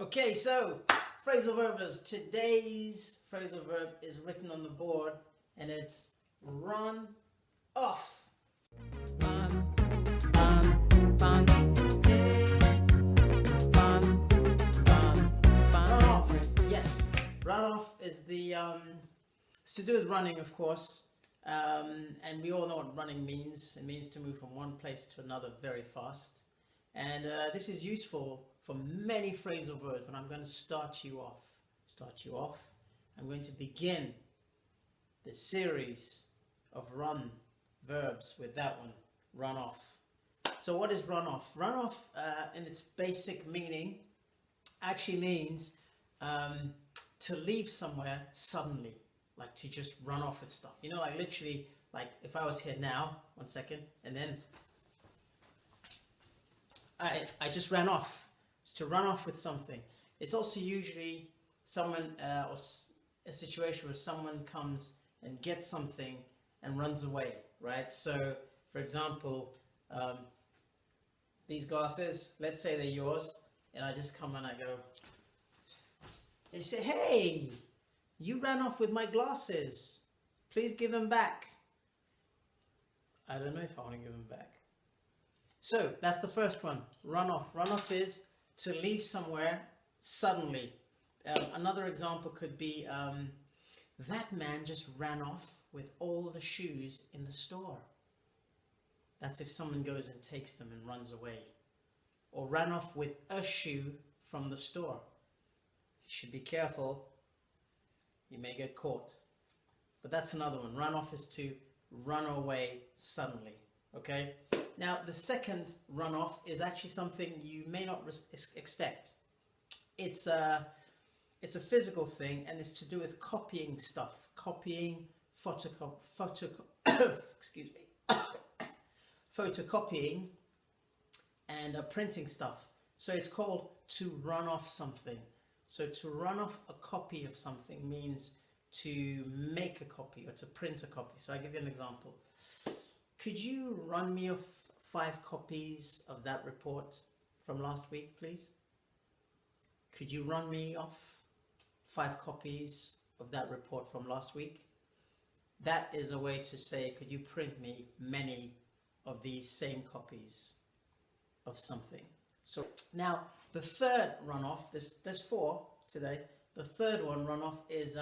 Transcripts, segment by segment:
Okay, so phrasal verbs. Today's phrasal verb is written on the board and it's run off. Run, run off. Yes, run off is the it's to do with running, of course. And we all know what running means. It means to move from one place to another very fast. And this is useful for many phrasal verbs, but I'm going to start you off. I'm going to begin the series of run verbs with that one, run off. So what is run off? Run off in its basic meaning actually means to leave somewhere suddenly, like to just run off with stuff. You know, like literally, like if I was here now, 1 second, and then I just ran off. It's to run off with something. It's also usually someone or a situation where someone comes and gets something and runs away, right? So, for example, these glasses, let's say they're yours, and I just come and I go, and you say, hey, you ran off with my glasses. Please give them back. I don't know if I want to give them back. So that's the first one, run off. Run off is to leave somewhere suddenly. Another example could be, that man just ran off with all the shoes in the store. That's if someone goes and takes them and runs away. Or ran off with a shoe from the store. You should be careful. You may get caught. But that's another one. Run off is to run away suddenly. Okay? Now, the second run off is actually something you may not expect. It's a physical thing, and it's to do with copying stuff. Copying, excuse me, photocopying, and printing stuff. So it's called to run off something. So to run off a copy of something means to make a copy or to print a copy. So I'll give you an example. Could you run me off 5 copies of that report from last week, please? Could you run me off 5 copies of that report from last week? That is a way to say, could you print me many of these same copies of something? So now the third runoff, there's 4 today. The third one, runoff, is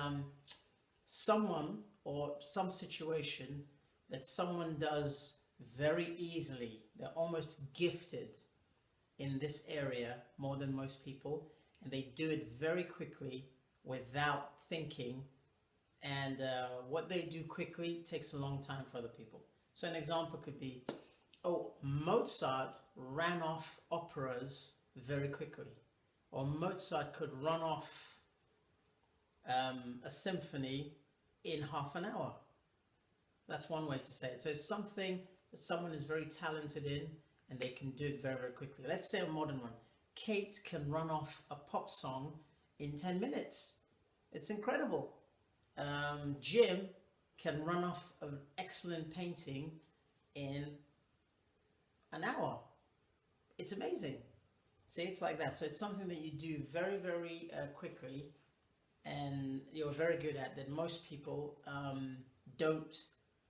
someone or some situation that someone does very easily. They're almost gifted in this area more than most people, and they do it very quickly without thinking, and what they do quickly takes a long time for other people. So an example could be, oh, Mozart ran off operas very quickly, or Mozart could run off a symphony in half an hour. That's one way to say it. So it's something that someone is very talented in and they can do it very, very quickly. Let's say a modern one. Kate can run off a pop song in 10 minutes. It's incredible. Jim can run off an excellent painting in an hour. It's amazing. See, it's like that. So it's something that you do very, very quickly and you're very good at, that most people don't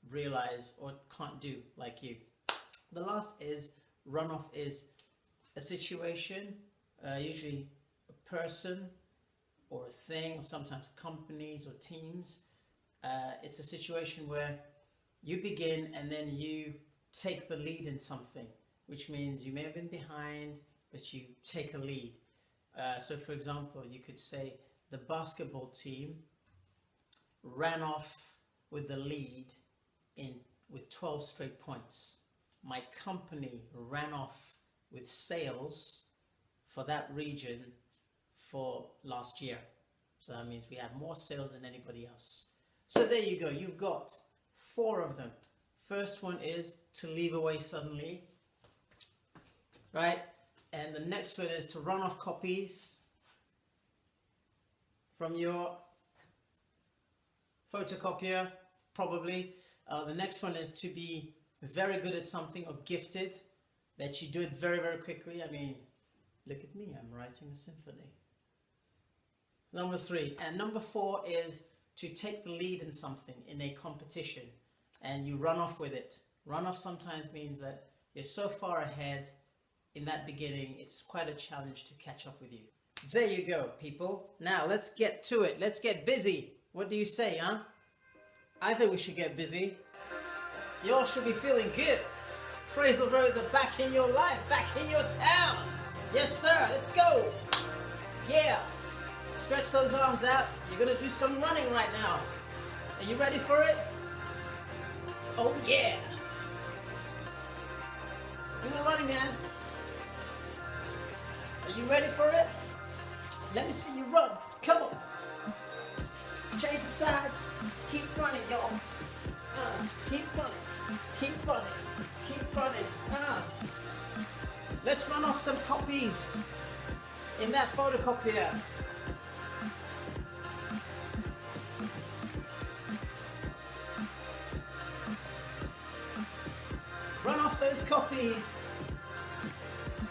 realize or can't do like you. The last is runoff is a situation, usually a person or a thing, or sometimes companies or teams. It's a situation where you begin and then you take the lead in something, which means you may have been behind, but you take a lead. So for example, you could say the basketball team ran off with the lead with 12 straight points. My company ran off with sales for that region for last year. So that means we had more sales than anybody else. So there you go. You've got 4 of them. First one is to leave away suddenly, right? And the next one is to run off copies from your photocopier, probably. The next one is to be very good at something or gifted, that you do it very, very quickly. I mean, look at me, I'm writing a symphony. Number 3. And number 4 is to take the lead in something, in a competition, and you run off with it. Run off sometimes means that you're so far ahead in that beginning, it's quite a challenge to catch up with you. There you go, people. Now let's get to it. Let's get busy. What do you say, huh? I think we should get busy. You all should be feeling good. Phrasal verbs are back in your life, back in your town. Yes, sir. Let's go. Yeah. Stretch those arms out. You're going to do some running right now. Are you ready for it? Oh, yeah. Do the running, man. Are you ready for it? Let me see you run. Come on. Change the sides. Keep running, y'all. Keep running. Keep running. Keep running. Let's run off some copies in that photocopier. Run off those copies.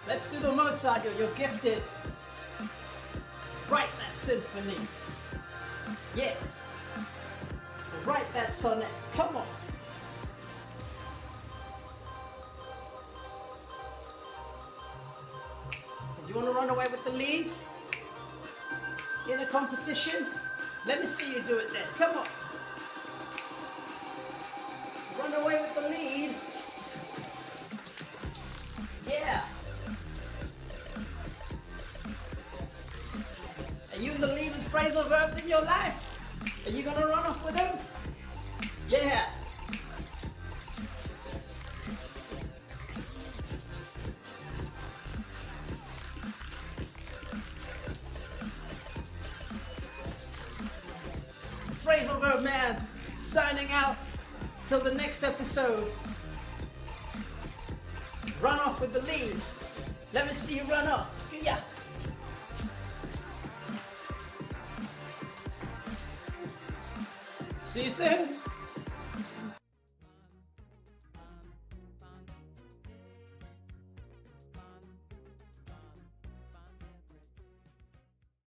Let's do the Mozart. You're gifted. Write that symphony. Yeah. Write that sonnet. Come on. Do you want to run away with the lead in a competition? Let me see you do it then. Come on. Run away with the lead. Yeah. Are you in the lead with phrasal verbs in your life? Are you gonna run off with them? Yeah. Phrasal verb man, signing out till the next episode. Run off with the lead. Let me see you run off. Yeah. See you soon.